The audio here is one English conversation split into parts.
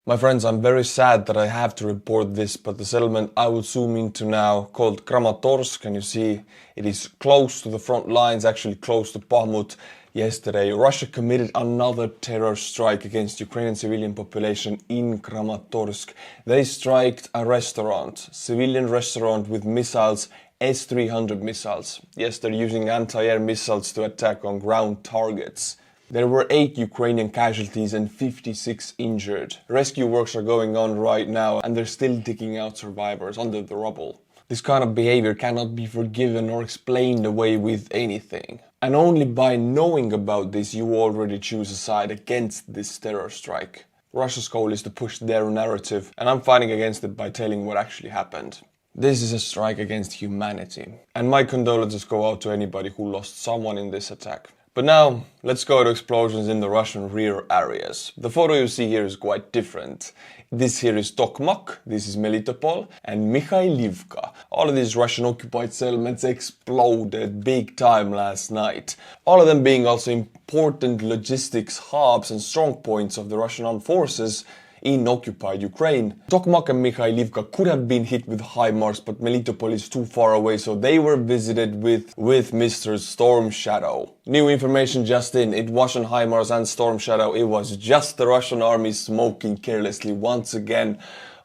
My friends, I'm very sad that I have to report this, but the settlement I will zoom into now, called Kramatorsk, and you see it is close to the front lines, actually close to Bakhmut. Yesterday, Russia committed another terror strike against Ukrainian civilian population in Kramatorsk. They striked a restaurant, civilian restaurant with missiles, S-300 missiles. Yes, they're using anti-air missiles to attack on ground targets. There were 8 Ukrainian casualties and 56 injured. Rescue works are going on right now and they're still digging out survivors under the rubble. This kind of behavior cannot be forgiven or explained away with anything. And only by knowing about this you already choose a side against this terror strike. Russia's goal is to push their narrative, and I'm fighting against it by telling what actually happened. This is a strike against humanity. And my condolences go out to anybody who lost someone in this attack. But now, let's go to explosions in the Russian rear areas. The photo you see here is quite different. This here is Tokmak, this is Melitopol, and Mikhailivka. All of these Russian occupied settlements exploded big time last night. All of them being also important logistics hubs and strong points of the Russian armed forces in occupied Ukraine. Tokmak and Mikhailivka could have been hit with HIMARS, but Melitopol is too far away, so they were visited with Mr. Storm Shadow. New information just in, it wasn't HIMARS and Storm Shadow, it was just the Russian army smoking carelessly once again.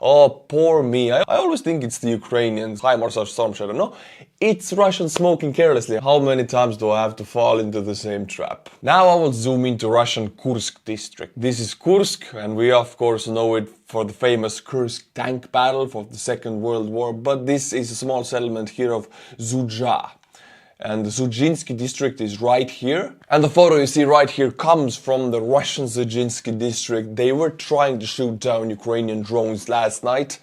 Oh, poor me. I always think it's the Ukrainians, HIMARS or Storm Shadow. No, it's Russians smoking carelessly. How many times do I have to fall into the same trap? Now I will zoom into Russian Kursk district. This is Kursk, and we of course know it for the famous Kursk tank battle for the Second World War, but this is a small settlement here of Zuzha. And the Zhujinsky district is right here. And the photo you see right here comes from the Russian Zhujinsky district. They were trying to shoot down Ukrainian drones last night.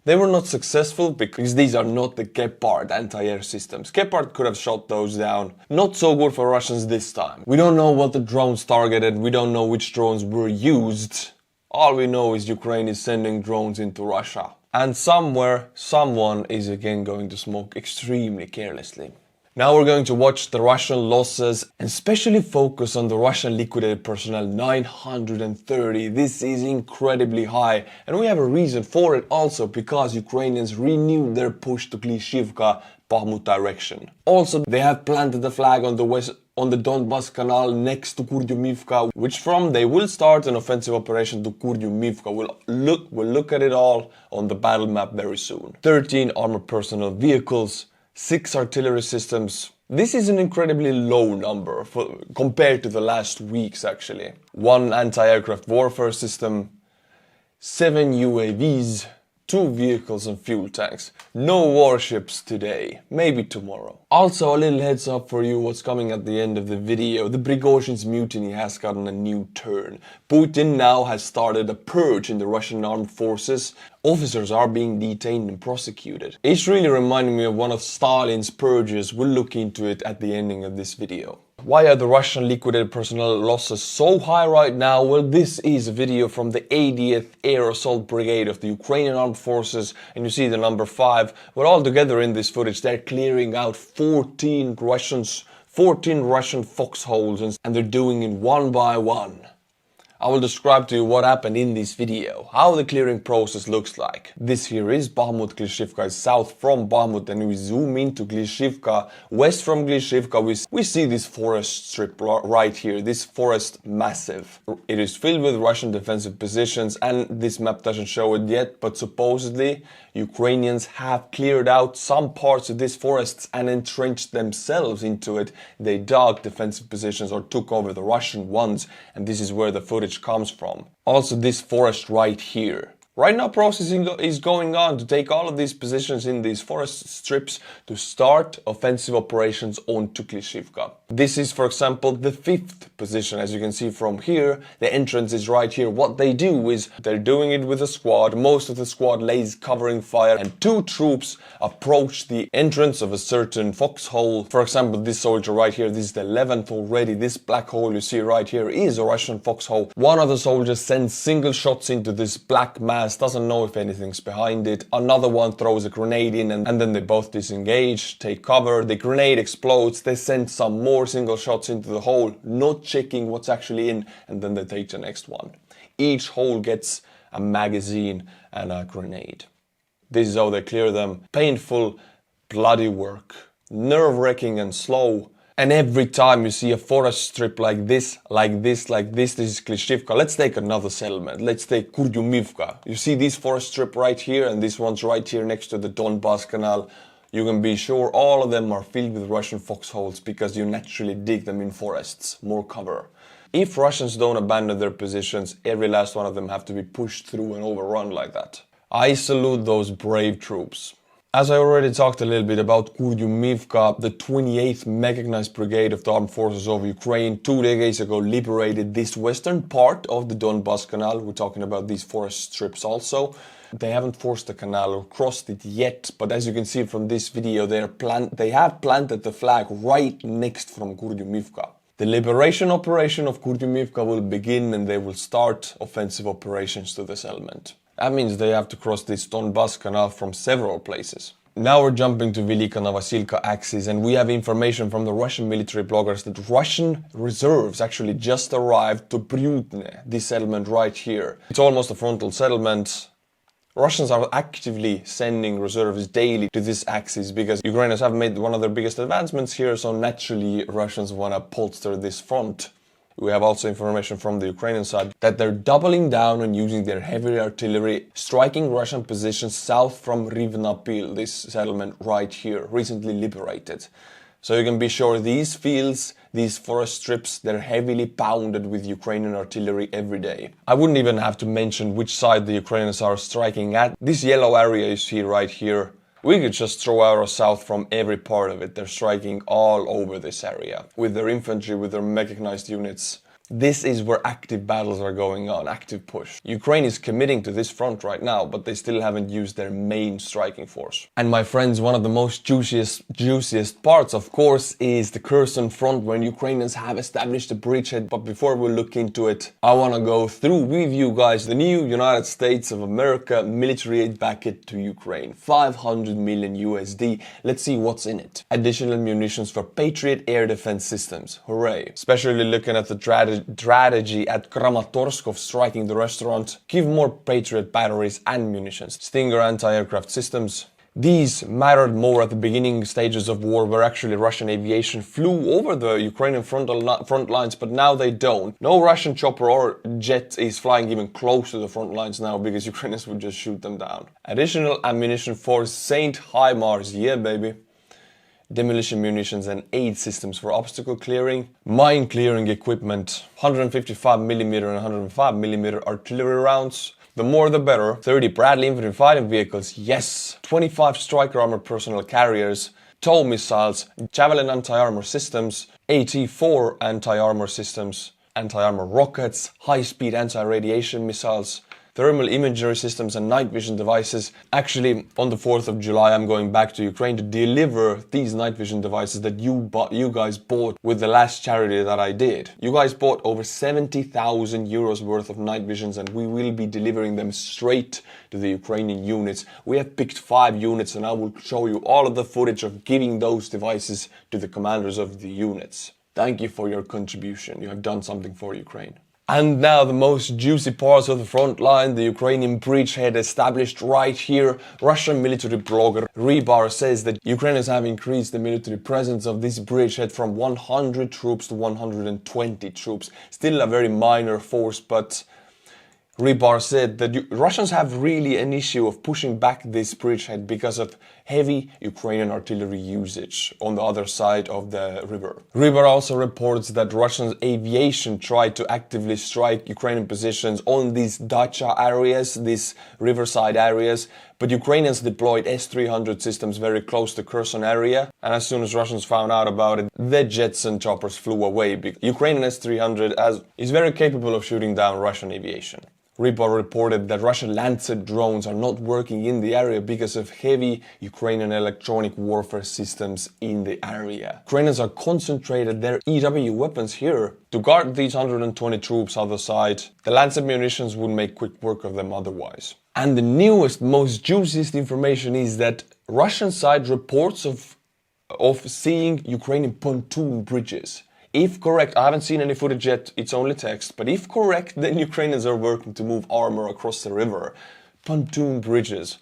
They were not successful because these are not the Gepard anti-air systems. Gepard could have shot those down. Not so good for Russians this time. We don't know what the drones targeted. We don't know which drones were used. All we know is Ukraine is sending drones into Russia. And somewhere, someone is again going to smoke extremely carelessly. Now we're going to watch the Russian losses and especially focus on the Russian liquidated personnel, 930. This is incredibly high, and we have a reason for it also, because Ukrainians renewed their push to Klishivka, Bakhmut direction. Also, they have planted the flag on the Donbas Canal next to Kurdyumivka, which from they will start an offensive operation to Kurdyumivka. We'll look at it all on the battle map very soon. 13 armored personnel vehicles, 6 artillery systems. This is an incredibly low number compared to the last weeks actually. 1 anti-aircraft warfare system, 7 UAVs, 2 vehicles and fuel tanks. No warships today, maybe tomorrow. Also a little heads up for you what's coming at the end of the video. The Prigozhin's mutiny has gotten a new turn. Putin now has started a purge in the Russian armed forces. Officers are being detained and prosecuted. It's really reminding me of one of Stalin's purges. We'll look into it at the ending of this video. Why are the Russian liquidated personnel losses so high right now? Well, this is a video from the 80th Air Assault Brigade of the Ukrainian Armed Forces, and you see the number 5. Well, all together in this footage, they're clearing out 14 Russian foxholes, and they're doing it one by one. I will describe to you what happened in this video, how the clearing process looks like. This here is Bakhmut. Klishivka is south from Bakhmut, and we zoom into Klishivka. West from Klishivka we see this forest strip right here, this forest massive. It is filled with Russian defensive positions, and this map doesn't show it yet, but supposedly Ukrainians have cleared out some parts of these forests and entrenched themselves into it. They dug defensive positions or took over the Russian ones, and this is where the footage comes from. Also this forest right here. Right now processing is going on to take all of these positions in these forest strips to start offensive operations on Klishivka. This is, for example, the 5th position. As you can see from here, the entrance is right here. What they do is they're doing it with a squad. Most of the squad lays covering fire, and 2 troops approach the entrance of a certain foxhole. For example, this soldier right here, this is the 11th already. This black hole you see right here is a Russian foxhole. One of the soldiers sends single shots into this black mass, doesn't know if anything's behind it. Another one throws a grenade in, and then they both disengage, take cover. The grenade explodes. They send some more single shots into the hole, not checking what's actually in, and then they take the next one. Each hole gets a magazine and a grenade. This is how they clear them. Painful, bloody work. Nerve-wracking and slow. And every time you see a forest strip like this, this is Klishivka. Let's take another settlement. Let's take Kurdyumivka. You see this forest strip right here and this one's right here next to the Donbas Canal. You can be sure all of them are filled with Russian foxholes because you naturally dig them in forests. More cover. If Russians don't abandon their positions, every last one of them have to be pushed through and overrun like that. I salute those brave troops. As I already talked a little bit about Kurdyumivka, the 28th Mechanized Brigade of the Armed Forces of Ukraine 2 decades ago liberated this western part of the Donbas Canal. We're talking about these forest strips also. They haven't forced the canal or crossed it yet, but as you can see from this video, they have planted the flag right next from Kurdyumivka. The liberation operation of Kurdyumivka will begin and they will start offensive operations to the settlement. That means they have to cross this Donbas Canal from several places. Now we're jumping to Velika Novosilka axis and we have information from the Russian military bloggers that Russian reserves actually just arrived to Bryutne, this settlement right here. It's almost a frontal settlement. Russians are actively sending reserves daily to this axis because Ukrainians have made one of their biggest advancements here, so naturally Russians want to bolster this front. We have also information from the Ukrainian side that they're doubling down on using their heavy artillery, striking Russian positions south from Rivnapil, this settlement right here, recently liberated. So you can be sure these fields, these forest strips, they're heavily pounded with Ukrainian artillery every day. I wouldn't even have to mention which side the Ukrainians are striking at. This yellow area you see right here, we could just throw arrows south from every part of it. They're striking all over this area with their infantry, with their mechanized units. This is where active battles are going on, active push. Ukraine is committing to this front right now, but they still haven't used their main striking force. And my friends, one of the most juiciest parts, of course, is the Kherson front when Ukrainians have established a bridgehead. But before we look into it, I want to go through with you guys the new United States of America military aid packet to Ukraine. 500 million USD. Let's see what's in it. Additional munitions for Patriot air defense systems. Hooray. Especially looking at the strategy at Kramatorsk of striking the restaurant, give more Patriot batteries and munitions, Stinger anti-aircraft systems. These mattered more at the beginning stages of war where actually Russian aviation flew over the Ukrainian front lines, but now they don't. No Russian chopper or jet is flying even close to the front lines now because Ukrainians would just shoot them down. Additional ammunition for Saint HIMARS, yeah baby. Demolition munitions and aid systems for obstacle clearing, mine clearing equipment, 155mm and 105mm artillery rounds. The more the better. 30 Bradley infantry fighting vehicles, yes. 25 striker armored personnel carriers, TOW missiles, Javelin anti-armor systems, AT-4 anti-armor systems, anti-armor rockets, high-speed anti-radiation missiles, thermal imagery systems and night vision devices. Actually, on the 4th of July, I'm going back to Ukraine to deliver these night vision devices that you guys bought with the last charity that I did. You guys bought over 70,000 euros worth of night visions and we will be delivering them straight to the Ukrainian units. We have picked 5 units and I will show you all of the footage of giving those devices to the commanders of the units. Thank you for your contribution. You have done something for Ukraine. And now the most juicy parts of the front line, the Ukrainian bridgehead established right here. Russian military blogger Rehi says that Ukrainians have increased the military presence of this bridgehead from 100 troops to 120 troops. Still a very minor force, but Rehi said that Russians have really an issue of pushing back this bridgehead because of heavy Ukrainian artillery usage on the other side of the river. Rehi also reports that Russian aviation tried to actively strike Ukrainian positions on these dacha areas, these riverside areas, but Ukrainians deployed S-300 systems very close to Kherson area, and as soon as Russians found out about it, the jets and choppers flew away. Ukrainian S-300 is very capable of shooting down Russian aviation. Rehi reported that Russian Lancet drones are not working in the area because of heavy Ukrainian electronic warfare systems in the area. Ukrainians are concentrated their EW weapons here to guard these 120 troops other side. The Lancet munitions would make quick work of them otherwise. And the newest, most juiciest information is that Russian side reports of seeing Ukrainian pontoon bridges If correct, I haven't seen any footage yet, it's only text, but if correct, then Ukrainians are working to move armor across the river. Pontoon bridges.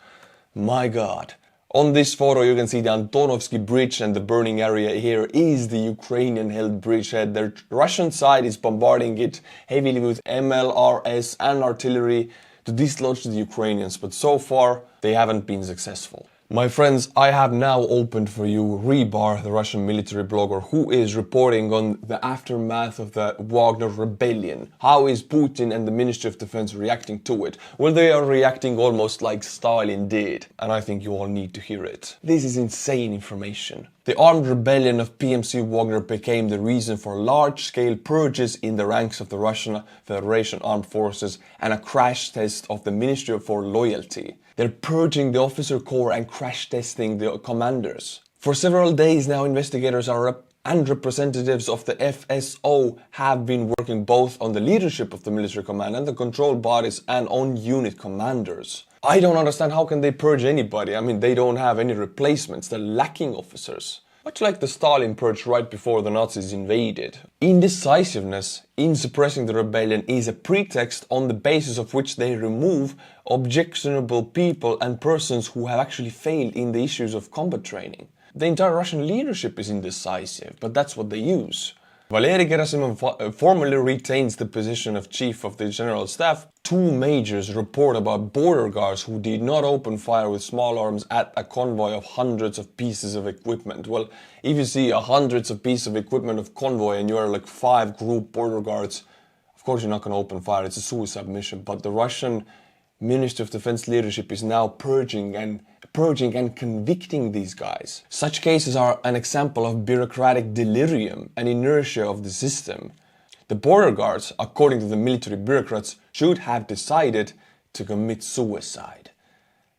My god. On this photo you can see the Antonovsky bridge, and the burning area here is the Ukrainian-held bridgehead. The Russian side is bombarding it heavily with MLRS and artillery to dislodge the Ukrainians, but so far they haven't been successful. My friends, I have now opened for you Rehi, the Russian military blogger, who is reporting on the aftermath of the Wagner rebellion. How is Putin and the Ministry of Defense reacting to it? Well, they are reacting almost like Stalin did, and I think you all need to hear it. This is insane information. The armed rebellion of PMC Wagner became the reason for large-scale purges in the ranks of the Russian Federation Armed Forces and a crash test of the Ministry for Loyalty. They're purging the officer corps and crash testing the commanders. For several days now, investigators and representatives of the FSO have been working both on the leadership of the military command and the control bodies and on unit commanders. I don't understand, how can they purge anybody? I mean, they don't have any replacements, they're lacking officers. Much like the Stalin purge right before the Nazis invaded. Indecisiveness in suppressing the rebellion is a pretext on the basis of which they remove objectionable people and persons who have actually failed in the issues of combat training. The entire Russian leadership is indecisive, but that's what they use. Valery Gerasimov formally retains the position of Chief of the General Staff. Two majors report about border guards who did not open fire with small arms at a convoy of hundreds of pieces of equipment. Well, if you see hundreds of pieces of equipment of convoy and you are like 5 group border guards, of course you're not going to open fire, it's a suicide mission. But the Russian Ministry of Defense leadership is now purging and convicting these guys. Such cases are an example of bureaucratic delirium and inertia of the system. The border guards, according to the military bureaucrats, should have decided to commit suicide.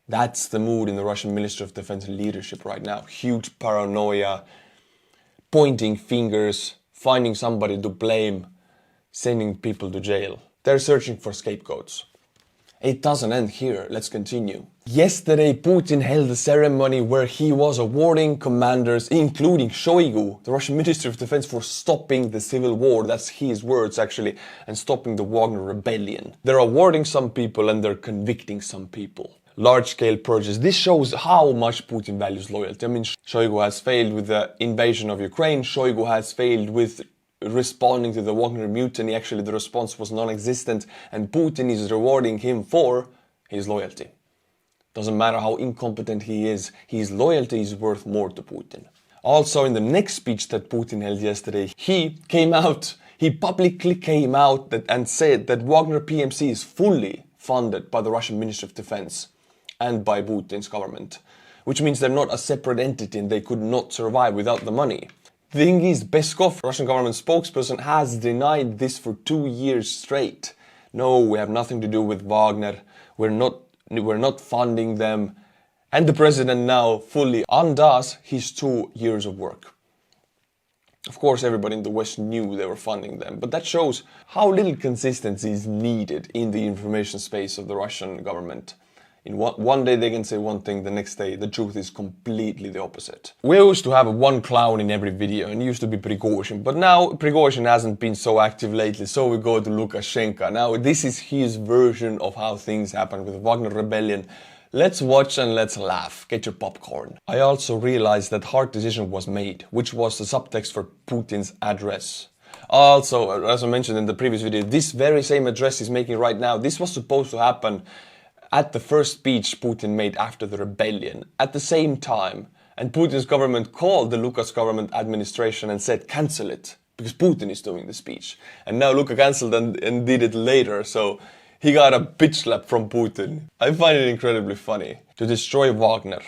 That's the mood in the Russian Ministry of Defense leadership right now. Huge paranoia, pointing fingers, finding somebody to blame, sending people to jail. They're searching for scapegoats. It doesn't end here, let's continue. Yesterday Putin held a ceremony where he was awarding commanders, including Shoigu, the Russian Ministry of Defense, for stopping the civil war, that's his words actually, and stopping the Wagner rebellion. They're awarding some people and they're convicting some people. Large-scale purges. This shows how much Putin values loyalty. I mean, Shoigu has failed with the invasion of Ukraine, Shoigu has failed with responding to the Wagner mutiny. Actually, the response was non-existent, and Putin is rewarding him for his loyalty. Doesn't matter how incompetent he is, his loyalty is worth more to Putin. Also, in the next speech that Putin held yesterday, he publicly came out and said that Wagner PMC is fully funded by the Russian Ministry of Defense and by Putin's government, which means they're not a separate entity and they could not survive without the money. The thing is, Peskov, Russian government spokesperson, has denied this for 2 years straight. No, we have nothing to do with Wagner. We're not funding them. And the president now fully undoes his 2 years of work. Of course, everybody in the West knew they were funding them, but that shows how little consistency is needed in the information space of the Russian government. In one day they can say one thing, the next day the truth is completely the opposite. We used to have one clown in every video, and it used to be Prigozhin, but now Prigozhin hasn't been so active lately, so we go to Lukashenko. Now this is his version of how things happened with the Wagner rebellion. Let's watch and let's laugh. Get your popcorn. I also realized that hard decision was made, which was the subtext for Putin's address. Also, as I mentioned in the previous video, this very same address he's making right now, this was supposed to happen at the first speech Putin made after the rebellion, at the same time. And Putin's government called the Lukas government administration and said cancel it, because Putin is doing the speech. And now Luka cancelled and did it later, so he got a bitch slap from Putin. I find it incredibly funny. To destroy Wagner,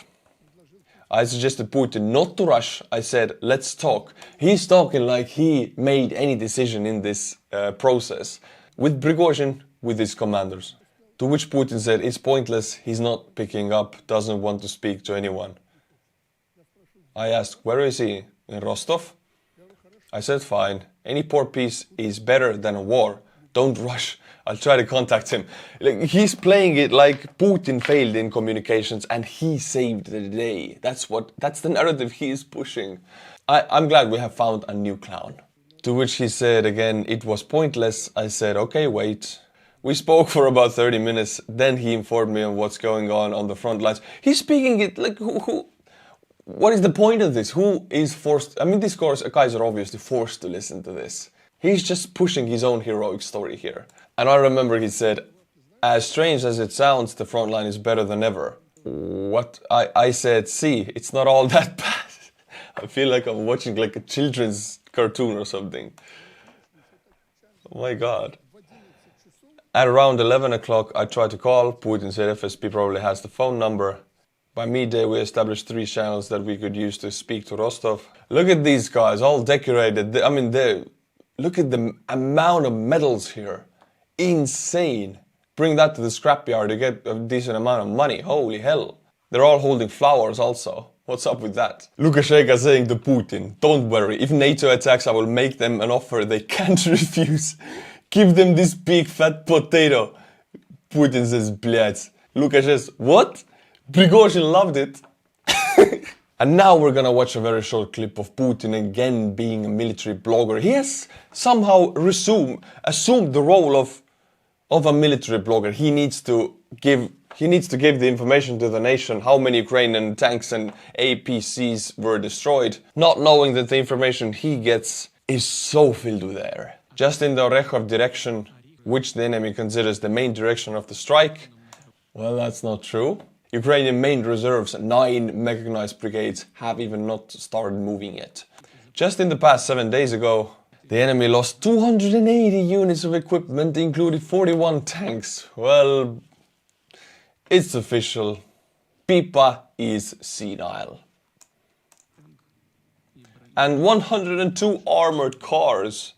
I suggested Putin not to rush. I said, let's talk. He's talking like he made any decision in this process. With Prigozhin, with his commanders. To which Putin said, it's pointless, he's not picking up, doesn't want to speak to anyone. I asked, where is he? In Rostov? I said, fine, any poor peace is better than a war. Don't rush, I'll try to contact him. Like, he's playing it like Putin failed in communications and he saved the day. That's the narrative he is pushing. I'm glad we have found a new clown. To which he said again, it was pointless. I said, okay, wait. We spoke for about 30 minutes. Then he informed me on what's going on the front lines. He's speaking it like what is the point of this? Who is forced? I mean, these guys are obviously forced to listen to this. He's just pushing his own heroic story here. And I remember he said, as strange as it sounds, the front line is better than ever. What? I said, see, it's not all that bad. I feel like I'm watching like a children's cartoon or something. Oh my god. At around 11 o'clock, I tried to call. Putin said FSB probably has the phone number. By midday, we established 3 channels that we could use to speak to Rostov. Look at these guys, all decorated. I mean, look at the amount of medals here. Insane. Bring that to the scrapyard to get a decent amount of money. Holy hell. They're all holding flowers also. What's up with that? Lukashenko saying to Putin, don't worry, if NATO attacks, I will make them an offer they can't refuse. Give them this big fat potato. Putin says, blядь. Lukashenko says, what? Prigozhin loved it. And now we're gonna watch a very short clip of Putin again being a military blogger. He has somehow assumed the role of a military blogger. He needs to give the information to the nation how many Ukrainian tanks and APCs were destroyed, not knowing that the information he gets is so filled with air. Just in the Rehi direction, which the enemy considers the main direction of the strike. Well, that's not true. Ukrainian main reserves, 9 mechanized brigades, have even not started moving yet. Just in the past 7 days ago, the enemy lost 280 units of equipment, including 41 tanks. Well, it's official. Pipa is senile. And 102 armored cars.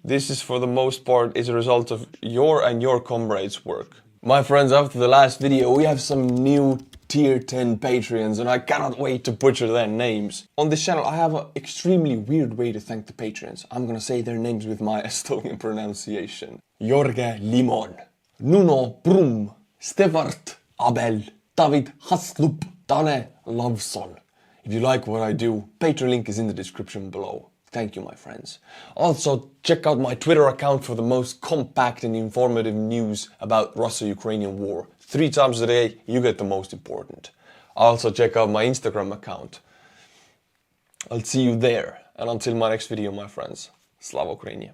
This is for the most part is a result of your and your comrades' work. My friends, after the last video, we have some new tier 10 Patreons and I cannot wait to butcher their names. On this channel, I have an extremely weird way to thank the Patreons. I'm gonna say their names with my Estonian pronunciation. Jorge Limon, Nuno Brum, Stefart Abel, David Haslup, Dane Loveson. If you like what I do, Patreon link is in the description below. Thank you, my friends. Also, check out my Twitter account for the most compact and informative news about Russia-Ukrainian war. 3 times a day, you get the most important. Also, check out my Instagram account. I'll see you there. And until my next video, my friends, Slava Ukraini.